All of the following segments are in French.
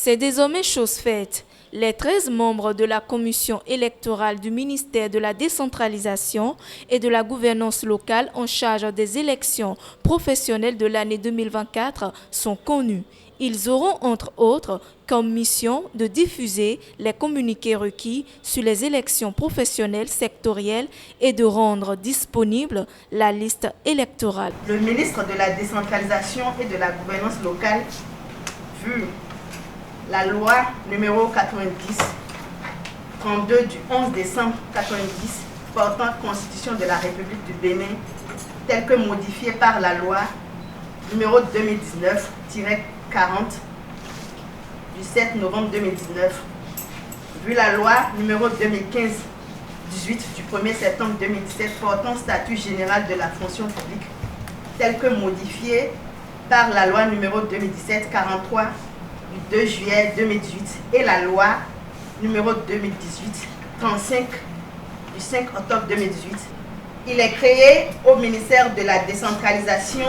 C'est désormais chose faite. Les 13 membres de la commission électorale du ministère de la décentralisation et de la gouvernance locale en charge des élections professionnelles de l'année 2024 sont connus. Ils auront entre autres comme mission de diffuser les communiqués requis sur les élections professionnelles sectorielles et de rendre disponible la liste électorale. Le ministre de la décentralisation et de la gouvernance locale, vu la loi numéro 90-32 du 11 décembre 90 portant Constitution de la République du Bénin, telle que modifiée par la loi numéro 2019-40 du 7 novembre 2019, vu la loi numéro 2015-18 du 1er septembre 2017 portant statut général de la fonction publique, telle que modifiée par la loi numéro 2017-43 du 2 juillet 2018 et la loi numéro 2018-35 du 5 octobre 2018. Il est créé au ministère de la décentralisation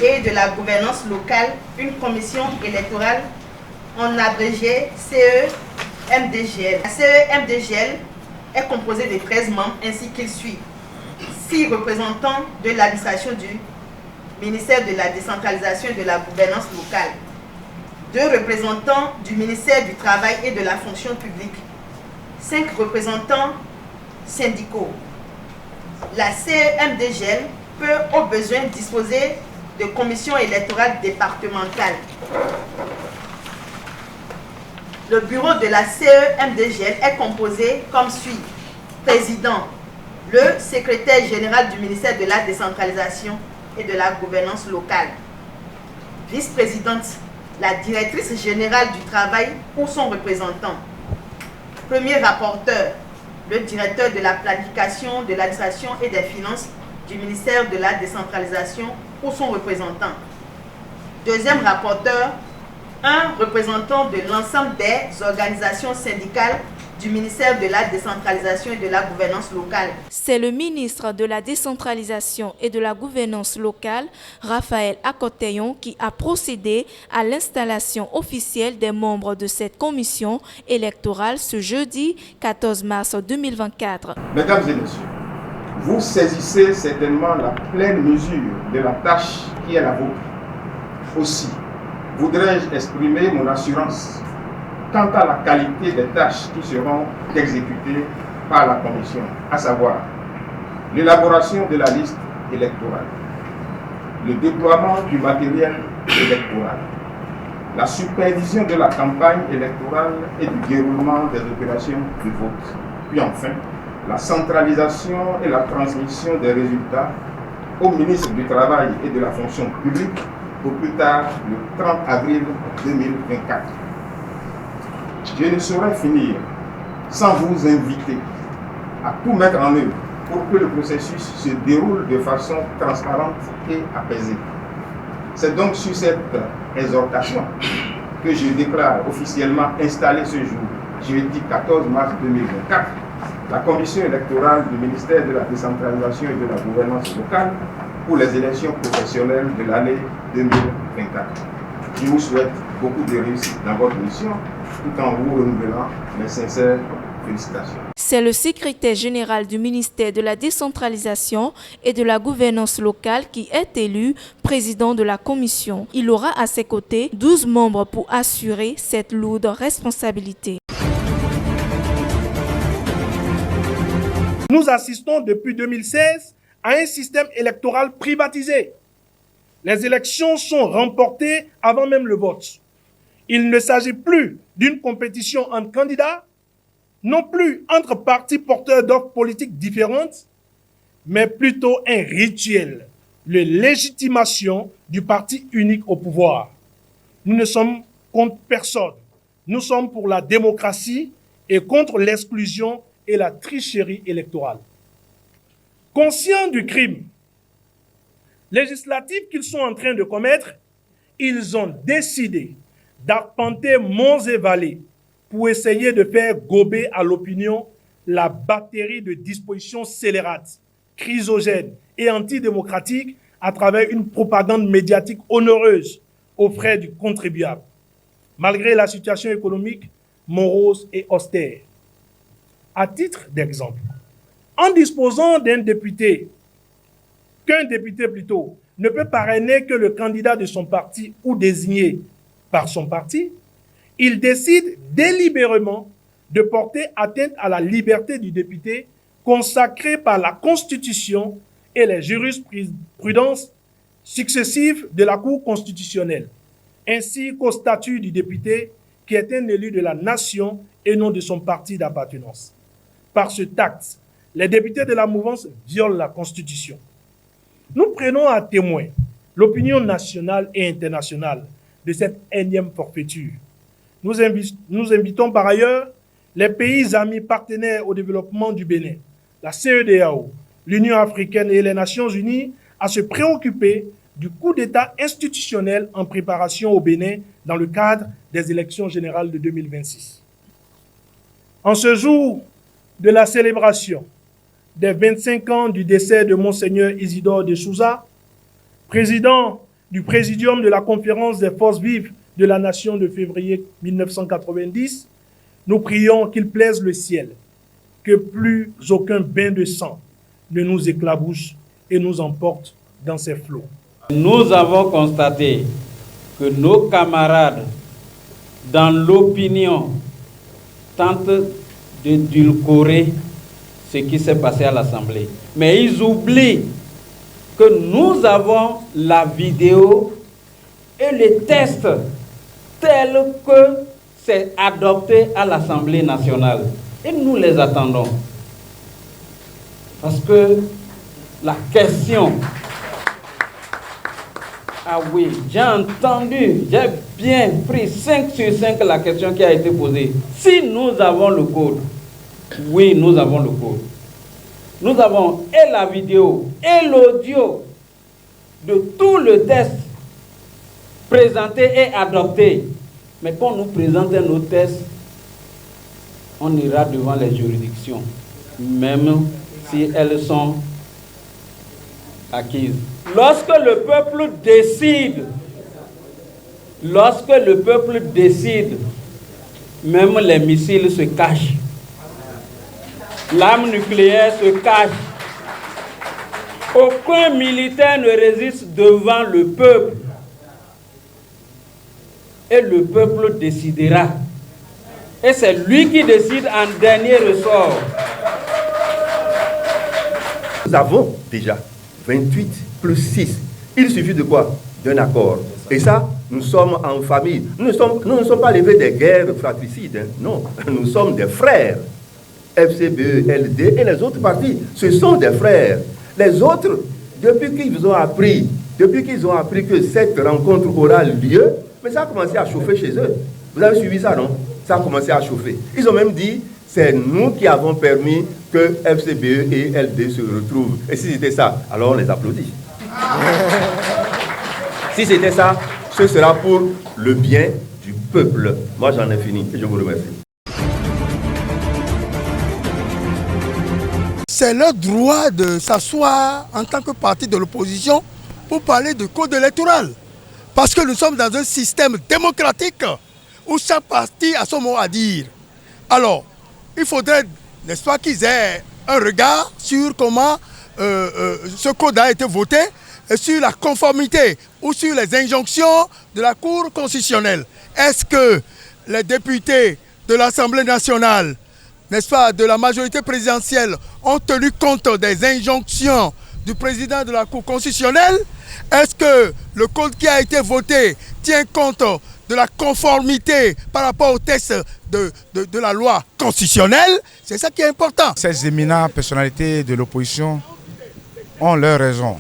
et de la gouvernance locale une commission électorale en abrégé CE-MDGL. La CE-MDGL est composée de 13 membres ainsi qu'il suit. 6 représentants de l'administration du ministère de la décentralisation et de la gouvernance locale. 2 représentants du ministère du Travail et de la fonction publique, 5 représentants syndicaux. La CE-MDGL peut au besoin disposer de commissions électorales départementales. Le bureau de la CE-MDGL est composé comme suit. Président, le secrétaire général du ministère de la décentralisation et de la gouvernance locale. Vice-présidente, la directrice générale du travail ou son représentant. Premier rapporteur, le directeur de la planification, de l'administration et des finances du ministère de la décentralisation ou son représentant. Deuxième rapporteur, un représentant de l'ensemble des organisations syndicales du ministère de la décentralisation et de la gouvernance locale. C'est le ministre de la décentralisation et de la gouvernance locale, Raphaël Akoteyon, qui a procédé à l'installation officielle des membres de cette commission électorale ce jeudi 14 mars 2024. Mesdames et messieurs, vous saisissez certainement la pleine mesure de la tâche qui est la vôtre. Aussi, voudrais-je exprimer mon assurance quant à la qualité des tâches qui seront exécutées par la Commission, à savoir l'élaboration de la liste électorale, le déploiement du matériel électoral, la supervision de la campagne électorale et du déroulement des opérations de vote, puis enfin la centralisation et la transmission des résultats au ministre du Travail et de la fonction publique au plus tard le 30 avril 2024. Je ne saurais finir sans vous inviter à tout mettre en œuvre pour que le processus se déroule de façon transparente et apaisée. C'est donc sur cette exhortation que je déclare officiellement installée ce jour, jeudi 14 mars 2024, la commission électorale du ministère de la décentralisation et de la gouvernance locale pour les élections professionnelles de l'année 2024. Je vous souhaite beaucoup de réussite dans votre mission, tout en vous renouvelant mes sincères félicitations. C'est le secrétaire général du ministère de la décentralisation et de la gouvernance locale qui est élu président de la commission. Il aura à ses côtés 12 membres pour assurer cette lourde responsabilité. Nous assistons depuis 2016 à un système électoral privatisé. Les élections sont remportées avant même le vote. Il ne s'agit plus d'une compétition entre candidats, non plus entre partis porteurs d'offres politiques différentes, mais plutôt un rituel, la légitimation du parti unique au pouvoir. Nous ne sommes contre personne. Nous sommes pour la démocratie et contre l'exclusion et la tricherie électorale. Conscients du crime législatif qu'ils sont en train de commettre, ils ont décidé d'arpenter monts et vallées pour essayer de faire gober à l'opinion la batterie de dispositions scélérates, chrysogènes et antidémocratiques à travers une propagande médiatique onéreuse aux frais du contribuable. malgré la situation économique morose et austère. À titre d'exemple, en disposant qu'un député plutôt, ne peut parrainer que le candidat de son parti ou désigné par son parti, il décide délibérément de porter atteinte à la liberté du député consacrée par la Constitution et les jurisprudences successives de la Cour constitutionnelle, ainsi qu'au statut du député qui est un élu de la nation et non de son parti d'appartenance. Par ce acte, les députés de la mouvance violent la Constitution. Nous prenons à témoin l'opinion nationale et internationale de cette énième forfaiture. Nous invitons par ailleurs les pays amis partenaires au développement du Bénin, la CEDEAO, l'Union africaine et les Nations unies à se préoccuper du coup d'État institutionnel en préparation au Bénin dans le cadre des élections générales de 2026. En ce jour de la célébration des 25 ans du décès de Monseigneur Isidore de Souza, président du Présidium de la Conférence des Forces vives de la Nation de février 1990, nous prions qu'il plaise le ciel, que plus aucun bain de sang ne nous éclabousse et nous emporte dans ses flots. Nous avons constaté que nos camarades, dans l'opinion, tentent d'édulcorer ce qui s'est passé à l'Assemblée. Mais ils oublient que nous avons la vidéo et les tests tels que c'est adopté à l'Assemblée nationale. Et nous les attendons. Parce que la question... Ah oui, j'ai entendu, j'ai bien pris 5 sur 5 la question qui a été posée. Si nous avons le code, oui, nous avons le code. Nous avons et la vidéo et l'audio de tout le test présenté et adopté. Mais quand nous présentons nos tests, on ira devant les juridictions, même si elles sont acquises. Lorsque le peuple décide, même les missiles se cachent. L'arme nucléaire se cache. Aucun militaire ne résiste devant le peuple. Et le peuple décidera. Et c'est lui qui décide en dernier ressort. Nous avons déjà 28 plus 6. Il suffit de quoi? D'un accord. Et ça, nous sommes en famille. Nous ne sommes pas levés des guerres fratricides. Hein. Non, nous sommes des frères. FCBE, LD et les autres partis, ce sont des frères. Les autres, depuis qu'ils ont appris que cette rencontre aura lieu, mais ça a commencé à chauffer chez eux. Vous avez suivi ça, non? Ça a commencé à chauffer. Ils ont même dit, c'est nous qui avons permis que FCBE et LD se retrouvent. Et si c'était ça, alors on les applaudit. Si c'était ça, ce sera pour le bien du peuple. Moi, j'en ai fini et je vous remercie. C'est leur droit de s'asseoir en tant que parti de l'opposition pour parler de code électoral. Parce que nous sommes dans un système démocratique où chaque parti a son mot à dire. Alors, il faudrait, n'est-ce pas, qu'ils aient un regard sur comment ce code a été voté, et sur la conformité ou sur les injonctions de la Cour constitutionnelle. Est-ce que les députés de l'Assemblée nationale, n'est-ce pas, de la majorité présidentielle, ont tenu compte des injonctions du président de la Cour constitutionnelle? Est-ce que le code qui a été voté tient compte de la conformité par rapport au texte de la loi constitutionnelle? C'est ça qui est important. Ces éminentes personnalités de l'opposition ont leur raison.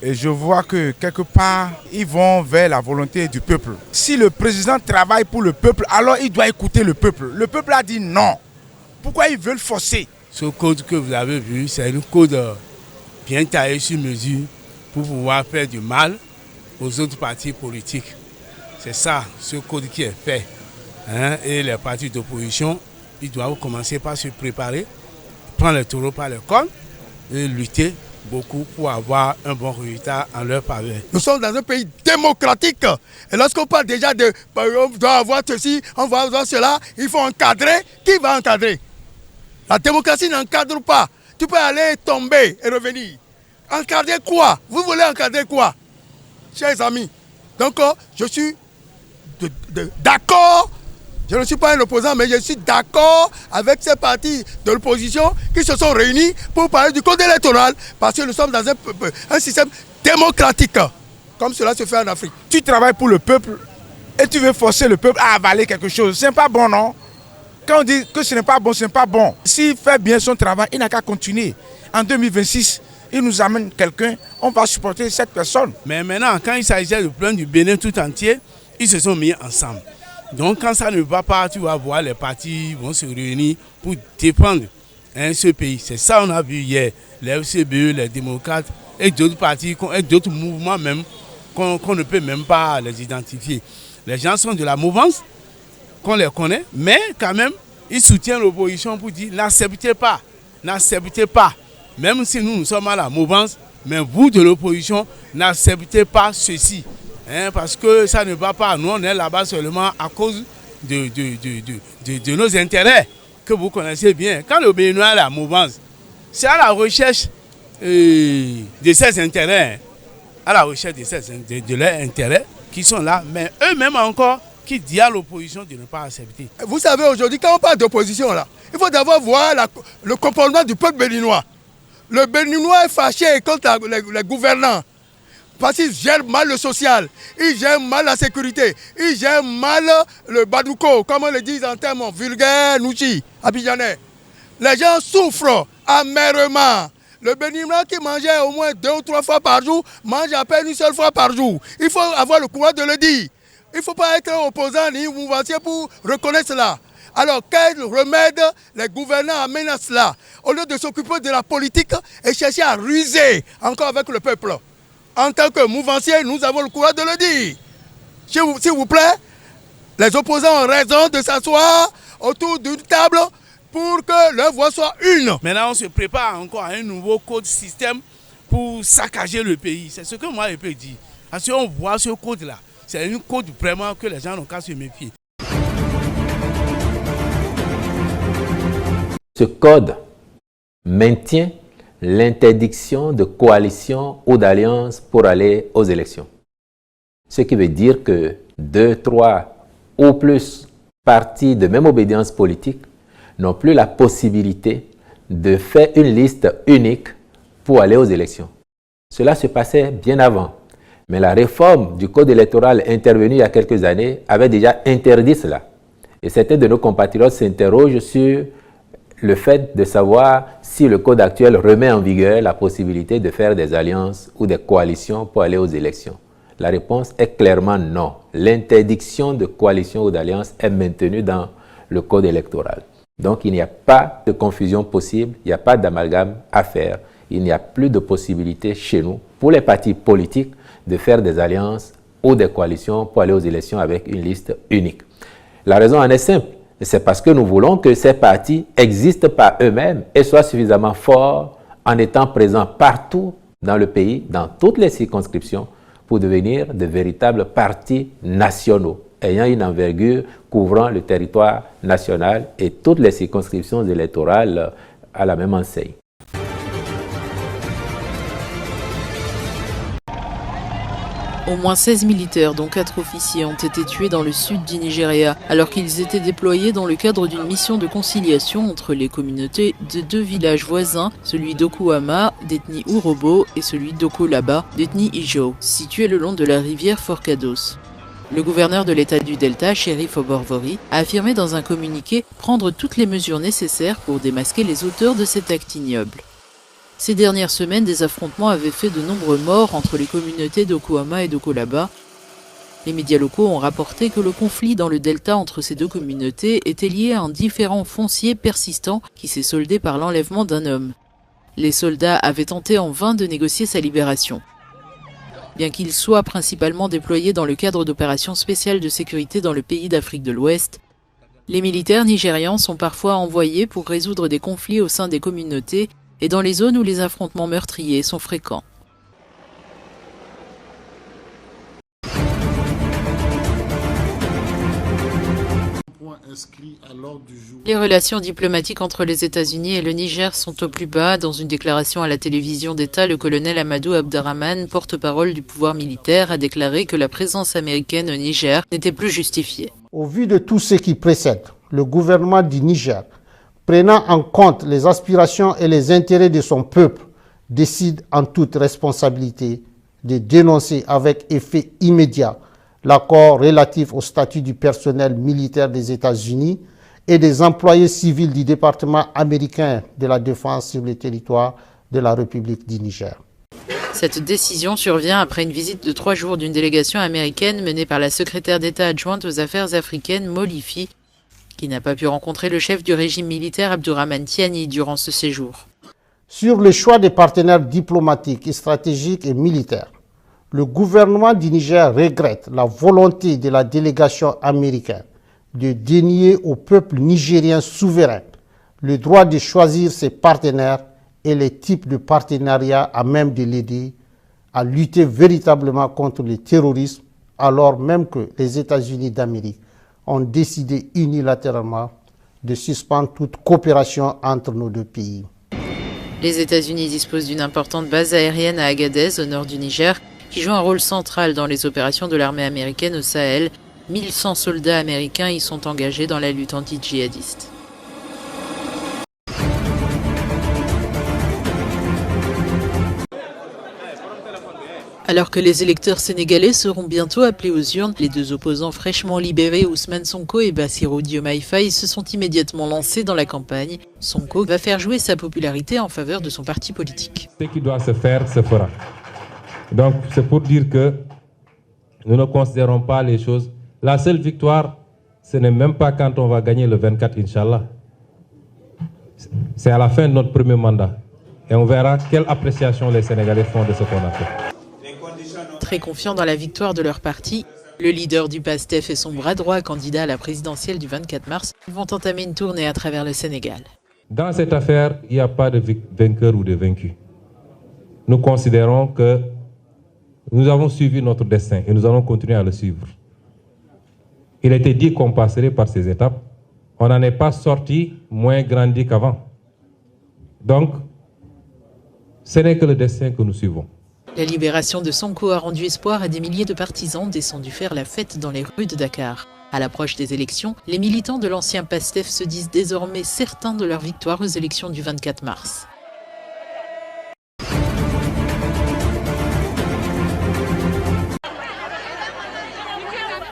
Et je vois que quelque part, ils vont vers la volonté du peuple. Si le président travaille pour le peuple, alors il doit écouter le peuple. Le peuple a dit non. Pourquoi ils veulent forcer? Ce code que vous avez vu, c'est un code bien taillé sur mesure pour pouvoir faire du mal aux autres partis politiques. C'est ça, ce code qui est fait. Hein? Et les partis d'opposition, ils doivent commencer par se préparer, prendre les taureaux par les cornes et lutter beaucoup pour avoir un bon résultat en leur faveur. Nous sommes dans un pays démocratique. Et lorsqu'on parle déjà de on doit avoir ceci, on va avoir cela, il faut encadrer. Qui va encadrer? La démocratie n'encadre pas. Tu peux aller tomber et revenir. Encadrer quoi? Vous voulez encadrer quoi, chers amis? Donc, je suis d'accord. Je ne suis pas un opposant, mais je suis d'accord avec ces partis de l'opposition qui se sont réunis pour parler du code électoral, parce que nous sommes dans un système démocratique, comme cela se fait en Afrique. Tu travailles pour le peuple et tu veux forcer le peuple à avaler quelque chose. Ce n'est pas bon, non? Quand on dit que ce n'est pas bon, ce n'est pas bon. S'il fait bien son travail, il n'a qu'à continuer. En 2026, il nous amène quelqu'un, on va supporter cette personne. Mais maintenant, quand il s'agissait du problème du Bénin tout entier, ils se sont mis ensemble. Donc quand ça ne va pas, tu vas voir les partis vont se réunir pour défendre ce pays. C'est ça qu'on a vu hier. Les FCBE, les démocrates et d'autres partis, et d'autres mouvements même qu'on ne peut même pas les identifier. Les gens sont de la mouvance, qu'on les connaît, mais quand même, ils soutiennent l'opposition pour dire n'acceptez pas. Même si nous sommes à la mouvance, mais vous de l'opposition, n'acceptez pas ceci. Parce que ça ne va pas. Nous, on est là-bas seulement à cause de nos intérêts que vous connaissez bien. Quand le Béninois a la mouvance, c'est à la recherche de ses intérêts, à la recherche de leurs intérêts qui sont là, mais eux-mêmes encore qui disent à l'opposition de ne pas accepter. Vous savez, aujourd'hui, quand on parle d'opposition, là, il faut d'abord voir le comportement du peuple béninois. Le Béninois est fâché contre les gouvernants. Parce qu'ils gèrent mal le social, ils gèrent mal la sécurité, ils gèrent mal le badouko, comme on le dit en termes vulgaires, nouchi, abidjanais. Les gens souffrent amèrement. Le Béninois qui mangeait au moins 2 ou 3 fois par jour, mange à peine une seule fois par jour. Il faut avoir le courage de le dire. Il ne faut pas être opposant ni mouvancier pour reconnaître cela. Alors, quel remède les gouvernants amènent à cela? Au lieu de s'occuper de la politique et chercher à ruser encore avec le peuple. En tant que mouvancier, nous avons le courage de le dire. S'il vous plaît, les opposants ont raison de s'asseoir autour d'une table pour que leur voix soit une. Maintenant, on se prépare encore à un nouveau code système pour saccager le pays. C'est ce que moi je peux dire. Parce qu'on voit ce code-là. C'est un code vraiment que les gens n'ont qu'à se méfier. Ce code maintient l'interdiction de coalition ou d'alliance pour aller aux élections. Ce qui veut dire que 2, 3 ou plus partis de même obédience politique n'ont plus la possibilité de faire une liste unique pour aller aux élections. Cela se passait bien avant, mais la réforme du code électoral intervenue il y a quelques années avait déjà interdit cela. Et certains de nos compatriotes s'interrogent sur le fait de savoir si le code actuel remet en vigueur la possibilité de faire des alliances ou des coalitions pour aller aux élections. La réponse est clairement non. L'interdiction de coalition ou d'alliance est maintenue dans le code électoral. Donc il n'y a pas de confusion possible, il n'y a pas d'amalgame à faire. Il n'y a plus de possibilité chez nous, pour les partis politiques, de faire des alliances ou des coalitions pour aller aux élections avec une liste unique. La raison en est simple. C'est parce que nous voulons que ces partis existent par eux-mêmes et soient suffisamment forts en étant présents partout dans le pays, dans toutes les circonscriptions, pour devenir de véritables partis nationaux, ayant une envergure couvrant le territoire national et toutes les circonscriptions électorales à la même enseigne. Au moins 16 militaires, dont 4 officiers, ont été tués dans le sud du Nigeria, alors qu'ils étaient déployés dans le cadre d'une mission de conciliation entre les communautés de 2 villages voisins, celui d'Okuama, d'ethnie Urobo, et celui d'Okolaba, d'ethnie Ijo, situés le long de la rivière Forcados. Le gouverneur de l'État du Delta, Sheriff Oborvori, a affirmé dans un communiqué prendre toutes les mesures nécessaires pour démasquer les auteurs de cet acte ignoble. Ces dernières semaines, des affrontements avaient fait de nombreux morts entre les communautés d'Okuama et d'Okolaba. Les médias locaux ont rapporté que le conflit dans le delta entre ces 2 communautés était lié à un différend foncier persistant qui s'est soldé par l'enlèvement d'un homme. Les soldats avaient tenté en vain de négocier sa libération. Bien qu'ils soient principalement déployés dans le cadre d'opérations spéciales de sécurité dans le pays d'Afrique de l'Ouest, les militaires nigérians sont parfois envoyés pour résoudre des conflits au sein des communautés et dans les zones où les affrontements meurtriers sont fréquents. Les relations diplomatiques entre les États-Unis et le Niger sont au plus bas. Dans une déclaration à la télévision d'État, le colonel Amadou Abderrahmane, porte-parole du pouvoir militaire, a déclaré que la présence américaine au Niger n'était plus justifiée. Au vu de tout ce qui précède, le gouvernement du Niger, prenant en compte les aspirations et les intérêts de son peuple, décide en toute responsabilité de dénoncer avec effet immédiat l'accord relatif au statut du personnel militaire des États-Unis et des employés civils du département américain de la défense sur le territoire de la République du Niger. Cette décision survient après une visite de 3 jours d'une délégation américaine menée par la secrétaire d'État adjointe aux affaires africaines, Molifi, qui n'a pas pu rencontrer le chef du régime militaire Abdourahmane Tiani durant ce séjour. Sur le choix des partenaires diplomatiques, stratégiques et militaires, le gouvernement du Niger regrette la volonté de la délégation américaine de dénier au peuple nigérien souverain le droit de choisir ses partenaires et les types de partenariats à même de l'aider à lutter véritablement contre le terrorisme, alors même que les États-Unis d'Amérique ont décidé unilatéralement de suspendre toute coopération entre nos deux pays. Les États-Unis disposent d'une importante base aérienne à Agadez, au nord du Niger, qui joue un rôle central dans les opérations de l'armée américaine au Sahel. 1100 soldats américains y sont engagés dans la lutte anti-djihadiste. Alors que les électeurs sénégalais seront bientôt appelés aux urnes, les 2 opposants fraîchement libérés, Ousmane Sonko et Bassirou Diomaye Faye, se sont immédiatement lancés dans la campagne. Sonko va faire jouer sa popularité en faveur de son parti politique. Ce qui doit se faire, se fera. Donc c'est pour dire que nous ne considérons pas les choses. La seule victoire, ce n'est même pas quand on va gagner le 24, Inch'Allah. C'est à la fin de notre premier mandat. Et on verra quelle appréciation les Sénégalais font de ce qu'on a fait. Très confiants dans la victoire de leur parti, le leader du PASTEF et son bras droit, candidat à la présidentielle du 24 mars, vont entamer une tournée à travers le Sénégal. Dans cette affaire, il n'y a pas de vainqueur ou de vaincu. Nous considérons que nous avons suivi notre destin et nous allons continuer à le suivre. Il était dit qu'on passerait par ces étapes. On n'en est pas sorti moins grandi qu'avant. Donc, ce n'est que le destin que nous suivons. La libération de Sonko a rendu espoir à des milliers de partisans descendus faire la fête dans les rues de Dakar. À l'approche des élections, les militants de l'ancien PASTEF se disent désormais certains de leur victoire aux élections du 24 mars.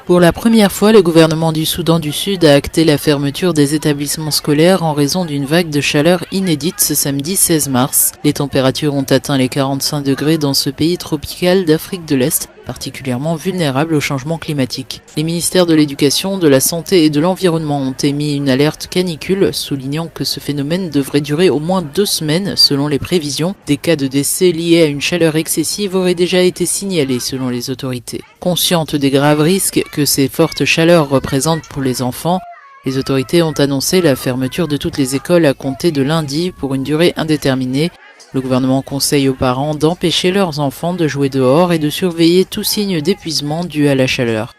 Pour la première fois, le gouvernement du Soudan du Sud a acté la fermeture des établissements scolaires en raison d'une vague de chaleur inédite ce samedi 16 mars. Les températures ont atteint les 45 degrés dans ce pays tropical d'Afrique de l'Est, particulièrement vulnérable au changement climatique. Les ministères de l'Éducation, de la Santé et de l'Environnement ont émis une alerte canicule, soulignant que ce phénomène devrait durer au moins 2 semaines selon les prévisions. Des cas de décès liés à une chaleur excessive auraient déjà été signalés selon les autorités. Conscientes des graves risques que ces fortes chaleurs représentent pour les enfants, les autorités ont annoncé la fermeture de toutes les écoles à compter de lundi pour une durée indéterminée. Le gouvernement conseille aux parents d'empêcher leurs enfants de jouer dehors et de surveiller tout signe d'épuisement dû à la chaleur.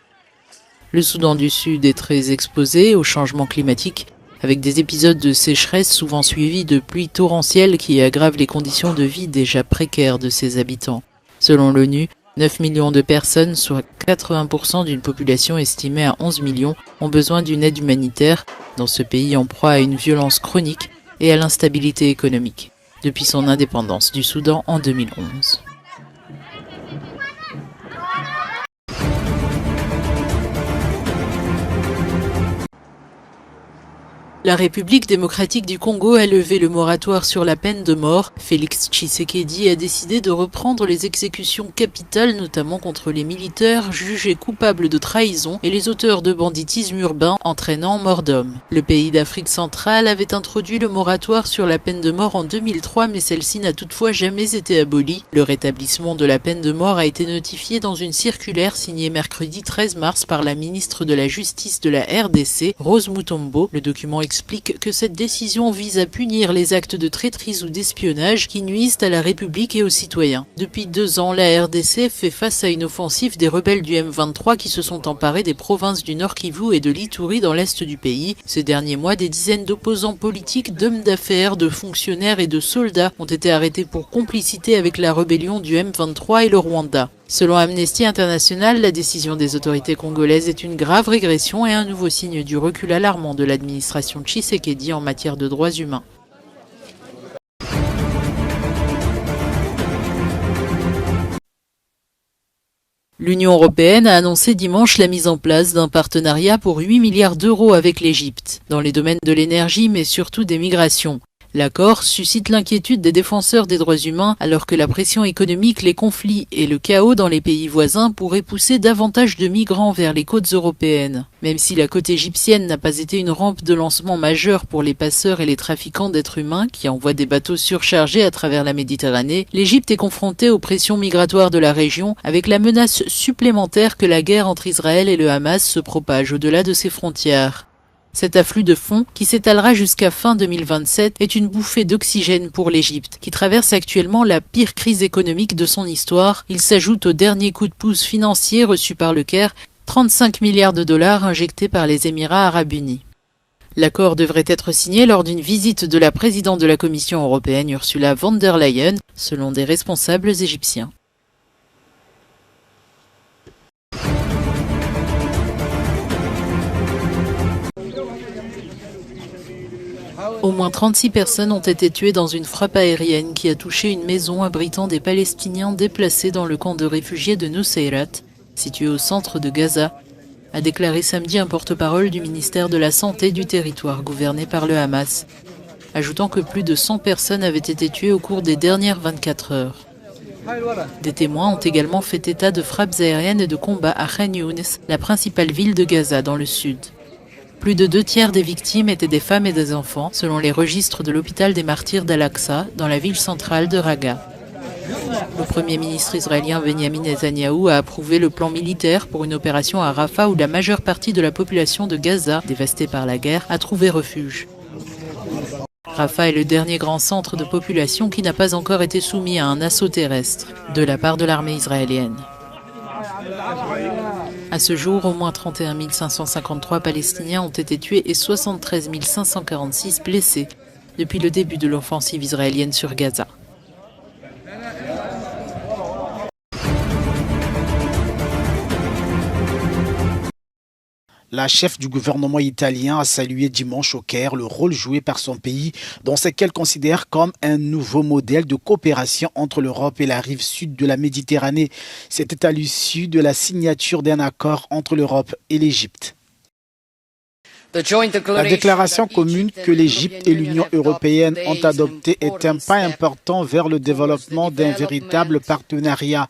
Le Soudan du Sud est très exposé au changement climatique, avec des épisodes de sécheresse souvent suivis de pluies torrentielles qui aggravent les conditions de vie déjà précaires de ses habitants. Selon l'ONU, 9 millions de personnes, soit 80% d'une population estimée à 11 millions, ont besoin d'une aide humanitaire dans ce pays en proie à une violence chronique et à l'instabilité économique, depuis son indépendance du Soudan en 2011. La République démocratique du Congo a levé le moratoire sur la peine de mort. Félix Tshisekedi a décidé de reprendre les exécutions capitales, notamment contre les militaires jugés coupables de trahison et les auteurs de banditisme urbain entraînant mort d'homme. Le pays d'Afrique centrale avait introduit le moratoire sur la peine de mort en 2003, mais celle-ci n'a toutefois jamais été abolie. Le rétablissement de la peine de mort a été notifié dans une circulaire signée mercredi 13 mars par la ministre de la Justice de la RDC, Rose Mutombo. Le document explique que cette décision vise à punir les actes de traîtrise ou d'espionnage qui nuisent à la République et aux citoyens. Depuis 2 ans, la RDC fait face à une offensive des rebelles du M23 qui se sont emparés des provinces du Nord Kivu et de l'Ituri dans l'est du pays. Ces derniers mois, des dizaines d'opposants politiques, d'hommes d'affaires, de fonctionnaires et de soldats ont été arrêtés pour complicité avec la rébellion du M23 et le Rwanda. Selon Amnesty International, la décision des autorités congolaises est une grave régression et un nouveau signe du recul alarmant de l'administration Tshisekedi en matière de droits humains. L'Union européenne a annoncé dimanche la mise en place d'un partenariat pour 8 milliards d'euros avec l'Égypte, dans les domaines de l'énergie mais surtout des migrations. L'accord suscite l'inquiétude des défenseurs des droits humains alors que la pression économique, les conflits et le chaos dans les pays voisins pourraient pousser davantage de migrants vers les côtes européennes. Même si la côte égyptienne n'a pas été une rampe de lancement majeure pour les passeurs et les trafiquants d'êtres humains qui envoient des bateaux surchargés à travers la Méditerranée, l'Égypte est confrontée aux pressions migratoires de la région avec la menace supplémentaire que la guerre entre Israël et le Hamas se propage au-delà de ses frontières. Cet afflux de fonds, qui s'étalera jusqu'à fin 2027, est une bouffée d'oxygène pour l'Égypte, qui traverse actuellement la pire crise économique de son histoire. Il s'ajoute au dernier coup de pouce financier reçu par le Caire, 35 milliards de dollars injectés par les Émirats arabes unis. L'accord devrait être signé lors d'une visite de la présidente de la Commission européenne, Ursula von der Leyen, selon des responsables égyptiens. Au moins 36 personnes ont été tuées dans une frappe aérienne qui a touché une maison abritant des Palestiniens déplacés dans le camp de réfugiés de Nuseirat, situé au centre de Gaza, a déclaré samedi un porte-parole du ministère de la Santé du territoire gouverné par le Hamas, ajoutant que plus de 100 personnes avaient été tuées au cours des dernières 24 heures. Des témoins ont également fait état de frappes aériennes et de combats à Khan Younis, la principale ville de Gaza dans le sud. Plus de 2 tiers des victimes étaient des femmes et des enfants, selon les registres de l'hôpital des martyrs d'Al-Aqsa, dans la ville centrale de Raqqa. Le premier ministre israélien Benjamin Netanyahou a approuvé le plan militaire pour une opération à Rafah où la majeure partie de la population de Gaza, dévastée par la guerre, a trouvé refuge. Rafah est le dernier grand centre de population qui n'a pas encore été soumis à un assaut terrestre de la part de l'armée israélienne. À ce jour, au moins 31 553 Palestiniens ont été tués et 73 546 blessés depuis le début de l'offensive israélienne sur Gaza. La chef du gouvernement italien a salué dimanche au Caire le rôle joué par son pays dans ce qu'elle considère comme un nouveau modèle de coopération entre l'Europe et la rive sud de la Méditerranée. C'était à l'issue de la signature d'un accord entre l'Europe et l'Égypte. La déclaration commune que l'Égypte et l'Union européenne ont adoptée est un pas important vers le développement d'un véritable partenariat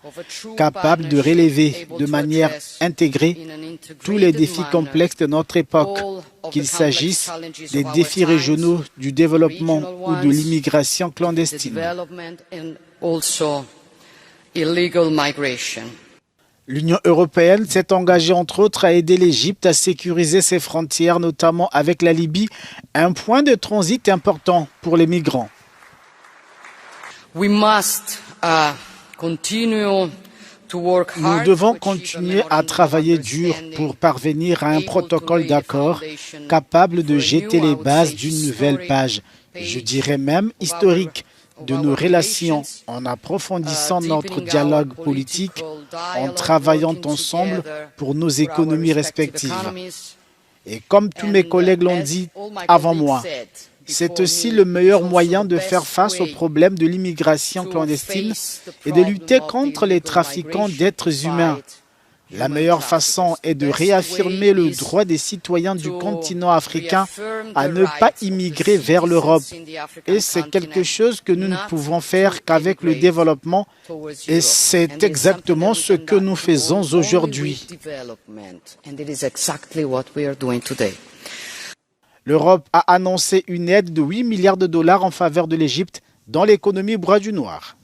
capable de relever de manière intégrée tous les défis complexes de notre époque, qu'il s'agisse des défis régionaux, du développement ou de l'immigration clandestine. L'Union européenne s'est engagée entre autres à aider l'Égypte à sécuriser ses frontières, notamment avec la Libye, un point de transit important pour les migrants. Nous devons continuer à travailler dur pour parvenir à un protocole d'accord capable de jeter les bases d'une nouvelle page, je dirais même historique, de nos relations, en approfondissant notre dialogue politique, en travaillant ensemble pour nos économies respectives. Et comme tous mes collègues l'ont dit avant moi, c'est aussi le meilleur moyen de faire face au problème de l'immigration clandestine et de lutter contre les trafiquants d'êtres humains. La meilleure façon est de réaffirmer le droit des citoyens du continent africain à ne pas immigrer vers l'Europe. Et c'est quelque chose que nous ne pouvons faire qu'avec le développement. Et c'est exactement ce que nous faisons aujourd'hui. L'Europe a annoncé une aide de 8 milliards de dollars en faveur de l'Égypte dans l'économie Bras du Noir.